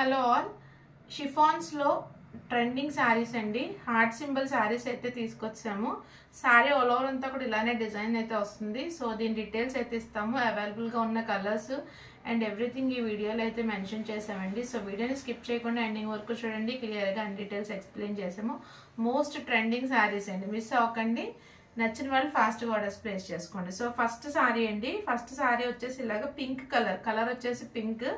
Hello all, chiffons లో trending saris అండి. Heart symbol saris అయితే తీసుకొచ్చాము. శారీ ఆల్ ఓవర్ అంతా కూడా ఇలానే డిజైన్ అయితే వస్తుంది. సో దీని డీటెయిల్స్ అయితే ఇస్తాము. అవైలబుల్ గా ఉన్న కలర్స్ అండ్ ఎవ్రీథింగ్ ఈ వీడియోలో అయితే మెన్షన్ చేసామండి. సో వీడియోని స్కిప్ చేయకుండా ఎండింగ్ వరకు చూడండి. క్లియర్ గా అన్ని డీటెయిల్స్ ఎక్స్ప్లెయిన్ చేసాము. మోస్ట్ ట్రెండింగ్ శారీస్ అండి, మిస్ అవ్వకండి. నచ్చిన వాళ్ళు ఫాస్ట్ గా ఆర్డర్స్ ప్లేస్ చేసుకోండి. సో ఫస్ట్ సారీ అండి. ఫస్ట్ సారీ వచ్చేసి ఇలాగ పింక్ కలర్ వచ్చేసి పింక్.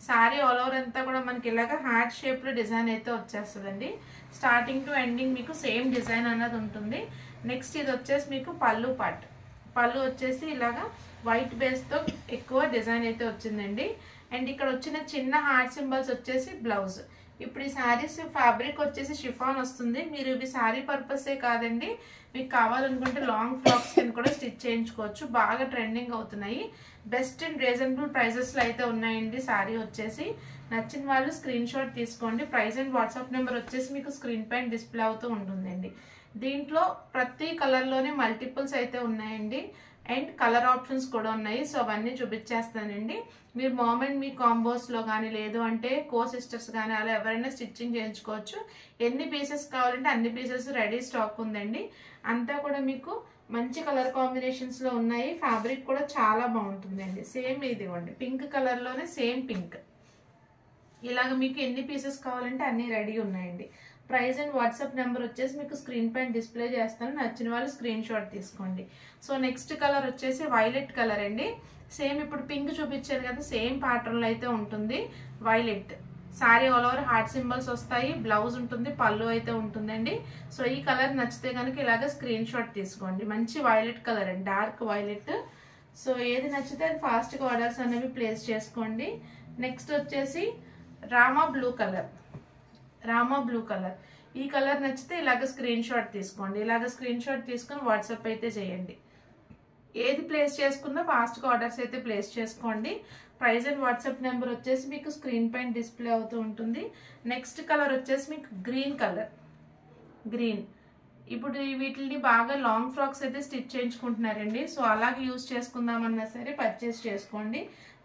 సారీ ఆల్ ఓవర్ అంతా కూడా మనకి ఇలాగ హార్ట్ షేప్ లో డిజైన్ అయితే వచ్చేస్తుందండి. స్టార్టింగ్ టు ఎండింగ్ మీకు సేమ్ డిజైన్ అన్నది ఉంటుంది. నెక్స్ట్ ఇది వచ్చేసి మీకు పళ్ళు పార్ట్. పళ్ళు వచ్చేసి ఇలాగ వైట్ బేస్ తో ఎక్కువ డిజైన్ అయితే వచ్చిందండి. అండ్ ఇక్కడ వచ్చిన చిన్న హార్ట్ సింబల్స్ వచ్చేసి బ్లౌజ్. ఇప్పుడు ఈ శారీస్ ఫ్యాబ్రిక్ వచ్చేసి షిఫాన్ వస్తుంది. మీరు ఇవి శారీ పర్పసే కాదండి, మీకు కావాలనుకుంటే లాంగ్ ఫ్రాక్స్ కింద కూడా స్టిచ్ చేయించుకోవచ్చు. బాగా ట్రెండింగ్ అవుతున్నాయి. బెస్ట్ అండ్ రీజనబుల్ ప్రైజెస్ లో అయితే ఉన్నాయండి. శారీ వచ్చేసి నచ్చిన వాళ్ళు స్క్రీన్ షాట్ తీసుకోండి. ప్రైస్ అండ్ వాట్సాప్ నెంబర్ వచ్చేసి మీకు స్క్రీన్ పైన డిస్ప్లే అవుతూ ఉంటుందండి. దీంట్లో ప్రతి కలర్ లోనే మల్టిపుల్స్ అయితే ఉన్నాయండి. అండ్ కలర్ ఆప్షన్స్ కూడా ఉన్నాయి. సో అవన్నీ చూపించేస్తానండి. మీరు మామ్ అండ్ మీ కాంబోస్ లో కానీ లేదు అంటే కో సిస్టర్స్ కానీ అలా ఎవరైనా స్టిచ్చింగ్ చేయించుకోవచ్చు. ఎన్ని పీసెస్ కావాలంటే అన్ని పీసెస్ రెడీ స్టాక్ ఉందండి. అంతా కూడా మీకు మంచి కలర్ కాంబినేషన్స్ లో ఉన్నాయి. ఫ్యాబ్రిక్ కూడా చాలా బాగుంటుందండి. సేమ్ ఇదివ్వండి, పింక్ కలర్ లోనే సేమ్ పింక్. ఇలాగ మీకు ఎన్ని పీసెస్ కావాలంటే అన్ని రెడీ ఉన్నాయండి. ప్రైస్ అండ్ వాట్సాప్ నెంబర్ వచ్చేసి మీకు స్క్రీన్ పైన డిస్ప్లే చేస్తాను. నచ్చిన వాళ్ళు స్క్రీన్ షాట్ తీసుకోండి. సో నెక్స్ట్ కలర్ వచ్చేసి వైలెట్ కలర్ అండి. సేమ్ ఇప్పుడు పింక్ చూపించారు కదా, సేమ్ ప్యాటర్న్ లో అయితే ఉంటుంది. Violet sorry all over heart symbols వస్తాయి. బ్లౌజ్ ఉంటుంది, పళ్ళు అయితే ఉంటుందండి. సో ఈ కలర్ నచ్చితే కనుక ఇలాగ స్క్రీన్ షాట్ తీసుకోండి. మంచి వైలెట్ కలర్ అండి, డార్క్ వైలెట్. సో ఏది నచ్చితే అది ఫాస్ట్ గా ఆర్డర్స్ అనేవి ప్లేస్ చేసుకోండి. నెక్స్ట్ వచ్చేసి రామా బ్లూ కలర్. ఈ కలర్ నచ్చితే ఇలాగ స్క్రీన్ షాట్ తీసుకోండి. ఇలాగ స్క్రీన్ షాట్ తీసుకొని వాట్సాప్ అయితే చేయండి. ఏది ప్లేస్ చేసుకున్నా ఫాస్ట్ గా ఆర్డర్స్ అయితే ప్లేస్ చేసుకోండి. ప్రైస్ అండ్ వాట్సాప్ నెంబర్ వచ్చేసి మీకు స్క్రీన్ పైన డిస్ప్లే అవుతూ ఉంటుంది. నెక్స్ట్ కలర్ వచ్చేసి మీకు గ్రీన్ కలర్. ఇప్పుడు వీటిని బాగా లాంగ్ ఫ్రాక్స్ అయితే స్టిచ్ చేయించుకుంటున్నారండి. సో అలాగే యూజ్ చేసుకుందామన్నా సరే పర్చేస్ చేసుకోండి.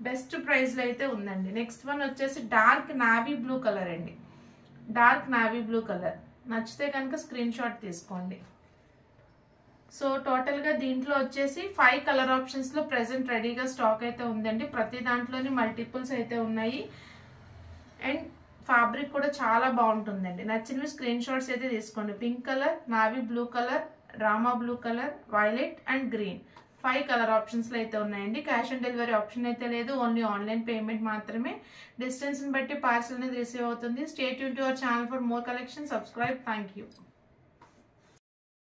బెస్ట్ ప్రైస్ లో అయితే ఉందండి. నెక్స్ట్ వన్ వచ్చేసి డార్క్ నావీ బ్లూ కలర్ అండి. నచ్చితే కనుక స్క్రీన్ షాట్ తీసుకోండి. సో టోటల్ గా దీంట్లో వచ్చేసి 5 కలర్ ఆప్షన్స్ లో ప్రెసెంట్ రెడీగా స్టాక్ అయితే ఉందండి. ప్రతి దాంట్లోని మల్టిపుల్స్ అయితే ఉన్నాయి. అండ్ ఫ్యాబ్రిక్ కూడా చాలా బాగుంటుందండి. నచ్చినవి స్క్రీన్ షాట్స్ అయితే తీసుకోండి. Pink colour, navy blue colour, Rama blue colour, violet and green 5 colour options లో అయితే ఉన్నాయండి. క్యాష్ ఆన్ డెలివరీ ఆప్షన్ అయితే లేదు, ఓన్లీ ఆన్లైన్ పేమెంట్ మాత్రమే. డిస్టెన్స్ ని బట్టి పార్సల్ అనేది రిసీవ్ అవుతుంది. Stay tune to our channel for more collection. Subscribe. Thank you.